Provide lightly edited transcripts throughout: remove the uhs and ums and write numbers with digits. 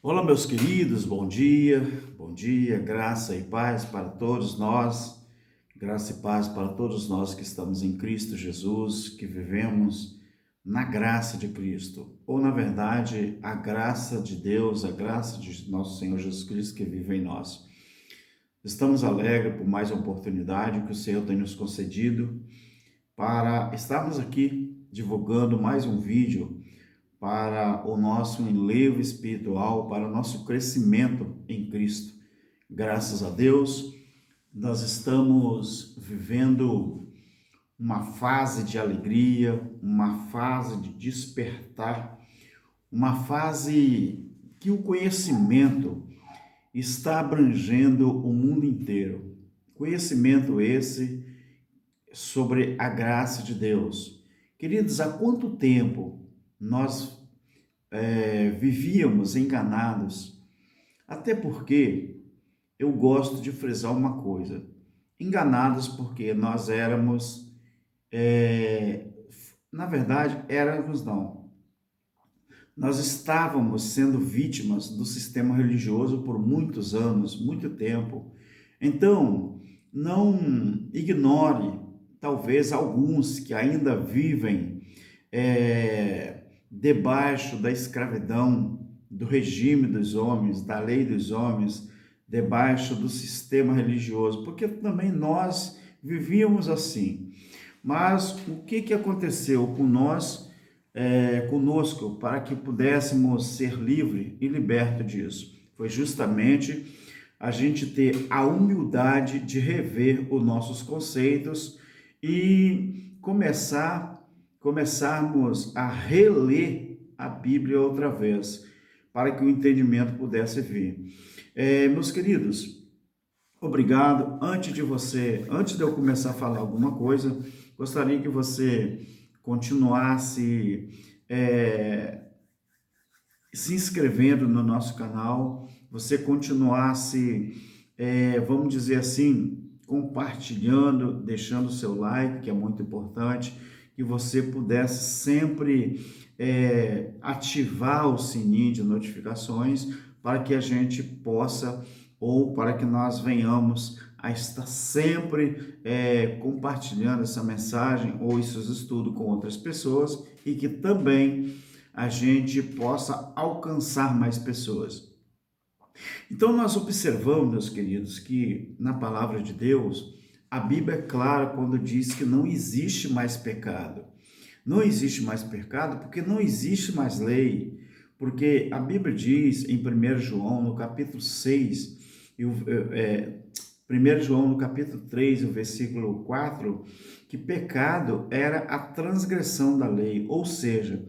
Olá, meus queridos, bom dia, graça e paz para todos nós, graça e paz para todos nós que estamos em Cristo Jesus, que vivemos na graça de Cristo, ou na verdade, a graça de Deus, a graça de nosso Senhor Jesus Cristo que vive em nós. Estamos alegres por mais uma oportunidade que o Senhor tem nos concedido para estarmos aqui divulgando mais um vídeo para o nosso enlevo espiritual, para o nosso crescimento em Cristo. Graças a Deus, nós estamos vivendo uma fase de alegria, uma fase de despertar, uma fase que o conhecimento está abrangendo o mundo inteiro. Conhecimento esse sobre a graça de Deus. Queridos, há quanto tempo nós vivíamos enganados? Até porque eu gosto de frisar uma coisa: enganados porque nós éramos, é, na verdade, éramos não. Nós estávamos sendo vítimas do sistema religioso por muitos anos, muito tempo. Então, não ignore, talvez alguns que ainda vivem debaixo da escravidão, do regime dos homens, da lei dos homens, debaixo do sistema religioso, porque também nós vivíamos assim. Mas o que aconteceu com nós, conosco, para que pudéssemos ser livres e libertos disso? Foi justamente a gente ter a humildade de rever os nossos conceitos e começarmos a reler a Bíblia outra vez, para que o entendimento pudesse vir. Meus queridos, obrigado. Antes de eu começar a falar alguma coisa, gostaria que você continuasse se inscrevendo no nosso canal, você continuasse, vamos dizer assim, compartilhando, deixando o seu like, que é muito importante, que você pudesse sempre ativar o sininho de notificações para que a gente possa, ou para que nós venhamos a estar sempre compartilhando essa mensagem ou esses estudos com outras pessoas e que também a gente possa alcançar mais pessoas. Então, nós observamos, meus queridos, que na palavra de Deus, a Bíblia é clara quando diz que não existe mais pecado. Não existe mais pecado porque não existe mais lei. Porque a Bíblia diz em 1 João, no capítulo 6, 1 João, no capítulo 3, o versículo 4, que pecado era a transgressão da lei, ou seja,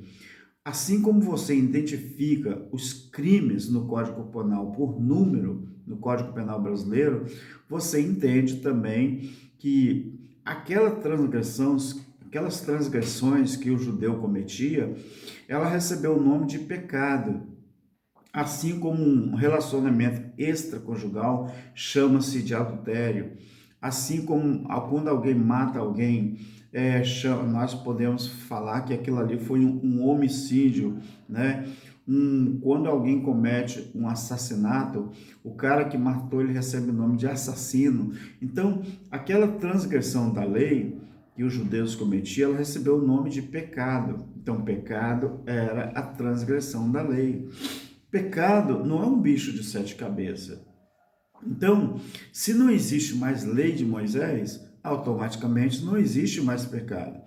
assim como você identifica os crimes no Código Penal por número, no Código Penal brasileiro, você entende também que aquelas transgressões que o judeu cometia, ela recebeu o nome de pecado. Assim como um relacionamento extraconjugal chama-se de adultério. Assim como quando alguém mata alguém, nós podemos falar que aquilo ali foi um homicídio, né? Quando alguém comete um assassinato, o cara que matou, ele recebe o nome de assassino. Então, aquela transgressão da lei que os judeus cometiam, ela recebeu o nome de pecado. Então, pecado era a transgressão da lei. Pecado não é um bicho de sete cabeças. Então, se não existe mais lei de Moisés, automaticamente não existe mais pecado.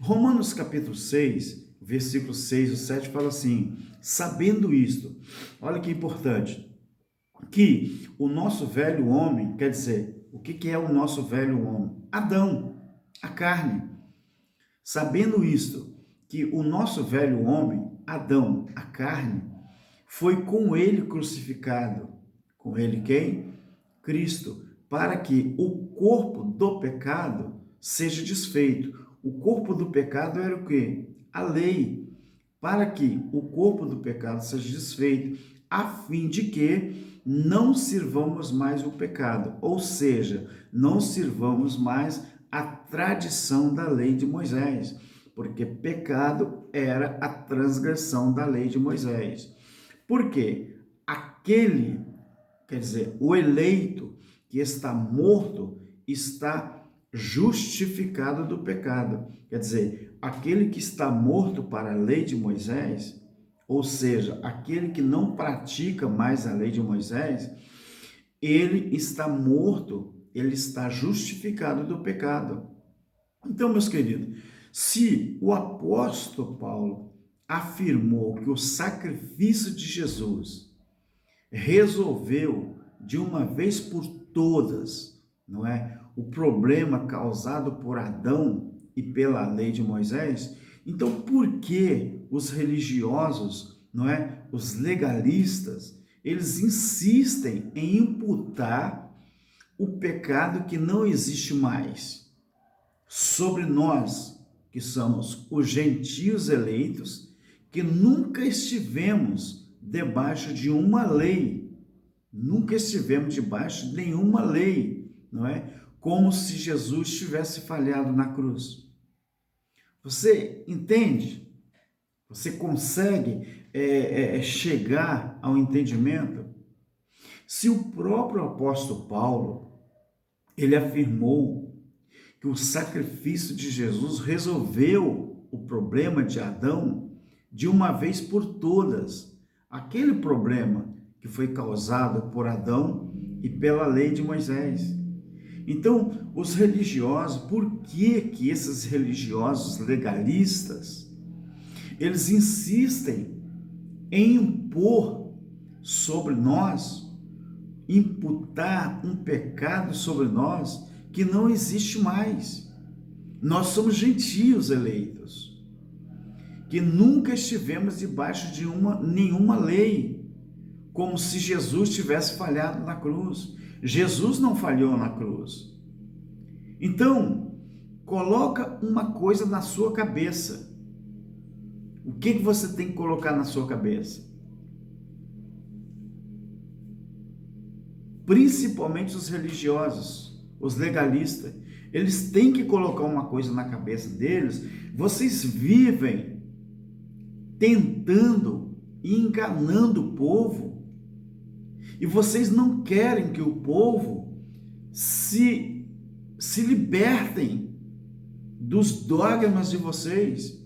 Romanos capítulo 6, versículo 6 e 7 fala assim: sabendo isto, olha que importante, que o nosso velho homem, quer dizer, o que é o nosso velho homem? Adão, a carne. Sabendo isto, que o nosso velho homem, Adão, a carne, foi com ele crucificado. Com ele quem? Cristo, para que o corpo do pecado seja desfeito. O corpo do pecado era o quê? A lei. Para que o corpo do pecado seja desfeito, a fim de que não sirvamos mais o pecado, ou seja, não sirvamos mais a tradição da lei de Moisés, porque pecado era a transgressão da lei de Moisés. Por quê? A quer dizer, o eleito que está morto está justificado do pecado. Quer dizer, aquele que está morto para a lei de Moisés, ou seja, aquele que não pratica mais a lei de Moisés, ele está morto, ele está justificado do pecado. Então, meus queridos, se o apóstolo Paulo afirmou que o sacrifício de Jesus resolveu de uma vez por todas, não é, o problema causado por Adão e pela lei de Moisés, então por que os religiosos, não é, os legalistas, eles insistem em imputar o pecado que não existe mais sobre nós, que somos os gentios eleitos, que nunca estivemos debaixo de uma lei, nunca estivemos debaixo de nenhuma lei, não é? Como se Jesus tivesse falhado na cruz. Você entende? Você consegue chegar ao entendimento? Se o próprio apóstolo Paulo, ele afirmou que o sacrifício de Jesus resolveu o problema de Adão de uma vez por todas, aquele problema que foi causado por Adão e pela lei de Moisés. Então, os religiosos, por que esses religiosos legalistas, eles insistem em impor sobre nós, imputar um pecado sobre nós que não existe mais? Nós somos gentios eleitos, que nunca estivemos debaixo de nenhuma lei, como se Jesus tivesse falhado na cruz. Jesus não falhou na cruz. Então, coloca uma coisa na sua cabeça. O que você tem que colocar na sua cabeça? Principalmente os religiosos, os legalistas, eles têm que colocar uma coisa na cabeça deles. Vocês vivem tentando e enganando o povo, e vocês não querem que o povo se libertem dos dogmas de vocês.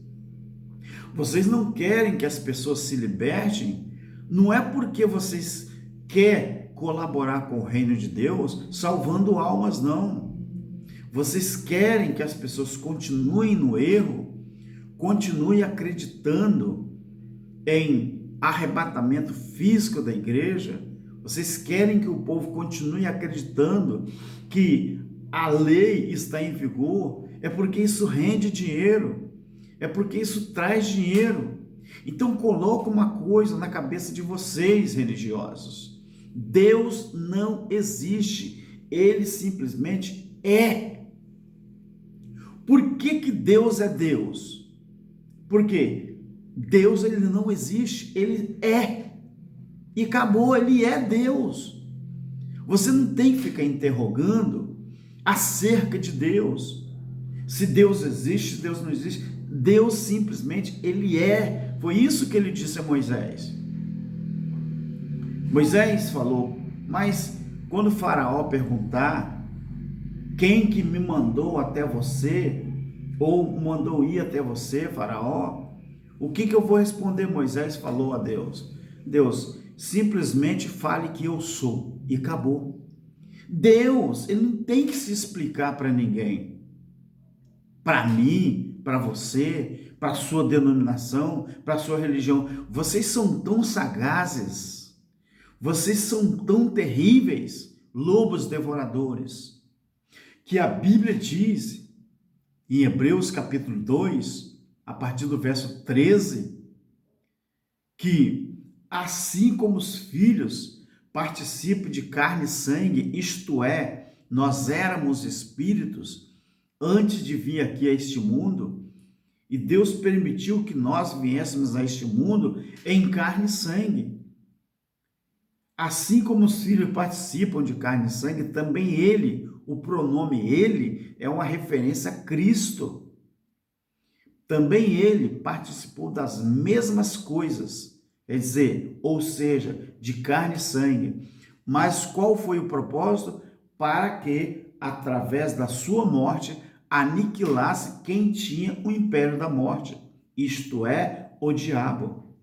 Vocês não querem que as pessoas se libertem, não é porque vocês querem colaborar com o reino de Deus, salvando almas, não. Vocês querem que as pessoas continuem no erro, continuem acreditando em arrebatamento físico da igreja. Vocês querem que o povo continue acreditando que a lei está em vigor, é porque isso rende dinheiro, é porque isso traz dinheiro. Então coloca uma coisa na cabeça de vocês, religiosos: Deus não existe, ele simplesmente é. Por que Deus é Deus? Porque Deus, ele não existe, ele é. E acabou, ele é Deus. Você não tem que ficar interrogando acerca de Deus. Se Deus existe, se Deus não existe. Deus simplesmente, ele é. Foi isso que ele disse a Moisés. Moisés falou: mas quando o faraó perguntar quem que me mandou até você, ou mandou ir até você, faraó, o que eu vou responder? Moisés falou a Deus: Deus, simplesmente fale que eu sou, e acabou. Deus, ele não tem que se explicar para ninguém. Para mim, para você, para a sua denominação, para a sua religião. Vocês são tão sagazes, vocês são tão terríveis, lobos devoradores, que a Bíblia diz, em Hebreus capítulo 2, a partir do verso 13, que assim como os filhos participam de carne e sangue, isto é, nós éramos espíritos antes de vir aqui a este mundo, e Deus permitiu que nós viéssemos a este mundo em carne e sangue. Assim como os filhos participam de carne e sangue, também ele, o pronome ele, é uma referência a Cristo. Também ele participou das mesmas coisas quer dizer, ou seja, de carne e sangue. Mas qual foi o propósito? Para que, através da sua morte, aniquilasse quem tinha o império da morte, isto é, o diabo.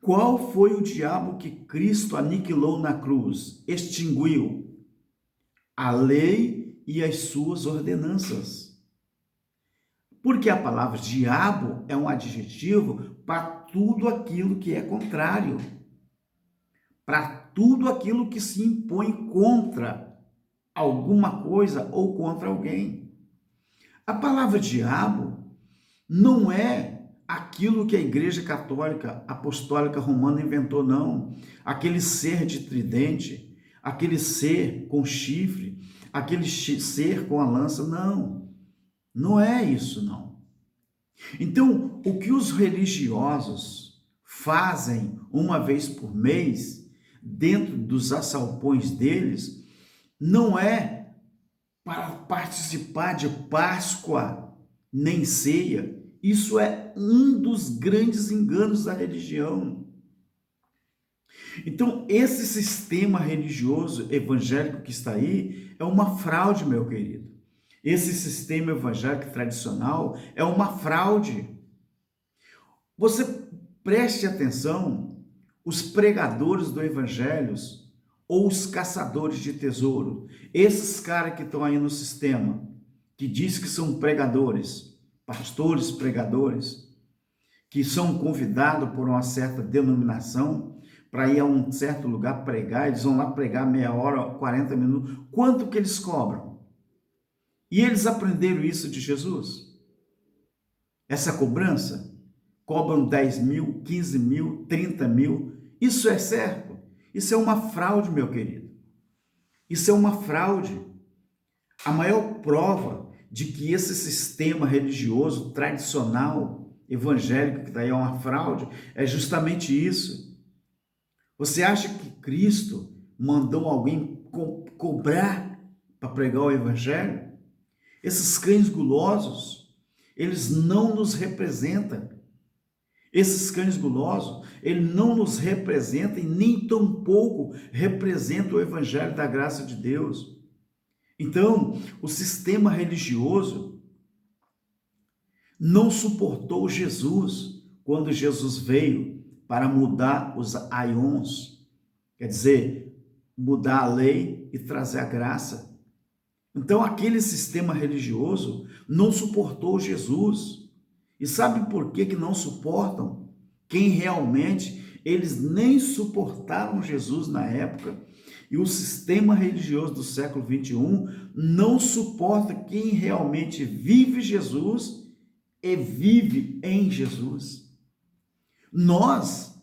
Qual foi o diabo que Cristo aniquilou na cruz? Extinguiu a lei e as suas ordenanças. Porque a palavra diabo é um adjetivo para tudo aquilo que é contrário, para tudo aquilo que se impõe contra alguma coisa ou contra alguém. A palavra diabo não é aquilo que a Igreja Católica Apostólica Romana inventou, não. Aquele ser de tridente, aquele ser com chifre, aquele ser com a lança, não. Não é isso, não. Então, o que os religiosos fazem uma vez por mês, dentro dos assalpões deles, não é para participar de Páscoa nem ceia. Isso é um dos grandes enganos da religião. Então, esse sistema religioso evangélico que está aí é uma fraude, meu querido. Esse sistema evangélico tradicional é uma fraude. Você preste atenção, os pregadores do evangelho ou os caçadores de tesouro, esses caras que estão aí no sistema, que diz que são pregadores, pastores pregadores, que são convidados por uma certa denominação para ir a um certo lugar pregar, eles vão lá pregar meia hora, 40 minutos, quanto que eles cobram? E eles aprenderam isso de Jesus? Essa cobrança? Cobram 10 mil, 15 mil, 30 mil. Isso é certo? Isso é uma fraude, meu querido. Isso é uma fraude. A maior prova de que esse sistema religioso tradicional, evangélico, que daí é uma fraude, é justamente isso. Você acha que Cristo mandou alguém cobrar para pregar o evangelho? Esses cães gulosos, eles não nos representam. Esses cães gulosos, ele não nos representa e nem tampouco representa o evangelho da graça de Deus. Então, o sistema religioso não suportou Jesus quando Jesus veio para mudar os aions, quer dizer, mudar a lei e trazer a graça. Então, aquele sistema religioso não suportou Jesus. E sabe por que não suportam? Quem realmente, eles nem suportaram Jesus na época. E o sistema religioso do século 21 não suporta quem realmente vive Jesus e vive em Jesus. Nós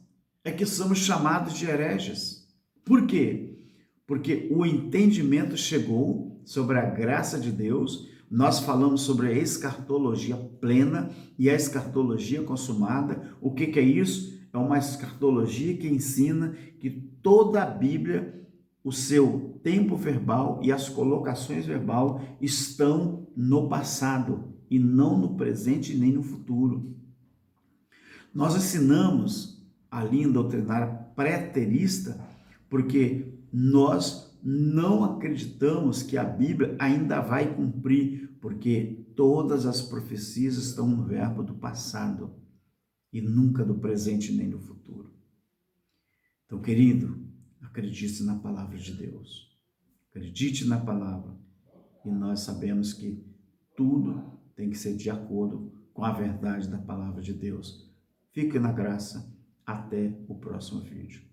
é que somos chamados de hereges. Por quê? Porque o entendimento chegou sobre a graça de Deus. Nós falamos sobre a escatologia plena e a escatologia consumada. O que é isso? É uma escatologia que ensina que toda a Bíblia, o seu tempo verbal e as colocações verbal estão no passado e não no presente nem no futuro. Nós ensinamos a linha doutrinária preterista porque nós não acreditamos que a Bíblia ainda vai cumprir, porque todas as profecias estão no verbo do passado e nunca do presente nem do futuro. Então, querido, acredite na palavra de Deus. Acredite na palavra. E nós sabemos que tudo tem que ser de acordo com a verdade da palavra de Deus. Fique na graça. Até o próximo vídeo.